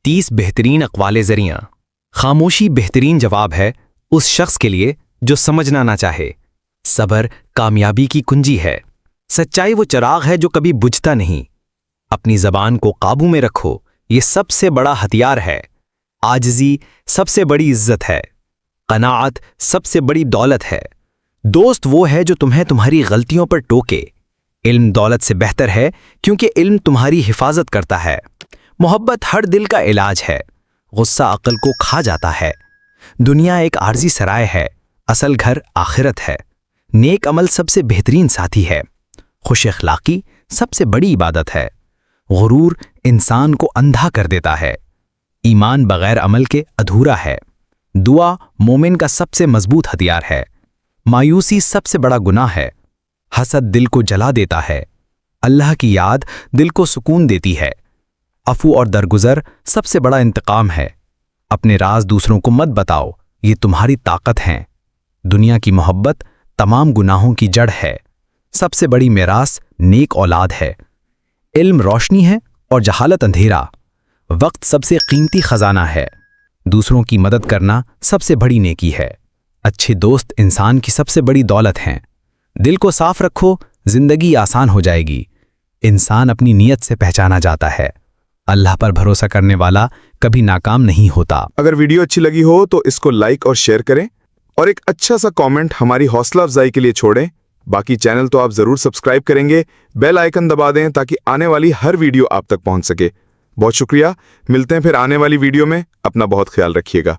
30 بہترین اقوال زریاں۔ خاموشی بہترین جواب ہے اس شخص کے لیے جو سمجھنا نہ چاہے۔ صبر کامیابی کی کنجی ہے۔ سچائی وہ چراغ ہے جو کبھی بجھتا نہیں۔ اپنی زبان کو قابو میں رکھو، یہ سب سے بڑا ہتھیار ہے۔ عاجزی سب سے بڑی عزت ہے۔ قناعت سب سے بڑی دولت ہے۔ دوست وہ ہے جو تمہیں تمہاری غلطیوں پر ٹوکے۔ علم دولت سے بہتر ہے کیونکہ علم تمہاری حفاظت کرتا ہے۔ محبت ہر دل کا علاج ہے۔ غصہ عقل کو کھا جاتا ہے۔ دنیا ایک عارضی سرائے ہے، اصل گھر آخرت ہے۔ نیک عمل سب سے بہترین ساتھی ہے۔ خوش اخلاقی سب سے بڑی عبادت ہے۔ غرور انسان کو اندھا کر دیتا ہے۔ ایمان بغیر عمل کے ادھورا ہے۔ دعا مومن کا سب سے مضبوط ہتھیار ہے۔ مایوسی سب سے بڑا گناہ ہے۔ حسد دل کو جلا دیتا ہے۔ اللہ کی یاد دل کو سکون دیتی ہے۔ عفو اور درگزر سب سے بڑا انتقام ہے۔ اپنے راز دوسروں کو مت بتاؤ، یہ تمہاری طاقت ہیں۔ دنیا کی محبت تمام گناہوں کی جڑ ہے۔ سب سے بڑی میراث نیک اولاد ہے۔ علم روشنی ہے اور جہالت اندھیرا۔ وقت سب سے قیمتی خزانہ ہے۔ دوسروں کی مدد کرنا سب سے بڑی نیکی ہے۔ اچھے دوست انسان کی سب سے بڑی دولت ہیں۔ دل کو صاف رکھو، زندگی آسان ہو جائے گی۔ انسان اپنی نیت سے پہچانا جاتا ہے۔ اللہ پر بھروسہ کرنے والا کبھی ناکام نہیں ہوتا۔ اگر ویڈیو اچھی لگی ہو تو اس کو لائک اور شیئر کریں، اور ایک اچھا سا کامنٹ ہماری حوصلہ افزائی کے لیے چھوڑیں۔ باقی چینل تو آپ ضرور سبسکرائب کریں گے، بیل آئیکن دبا دیں تاکہ آنے والی ہر ویڈیو آپ تک پہنچ سکے۔ بہت شکریہ، ملتے ہیں پھر آنے والی ویڈیو میں۔ اپنا بہت خیال رکھیے گا۔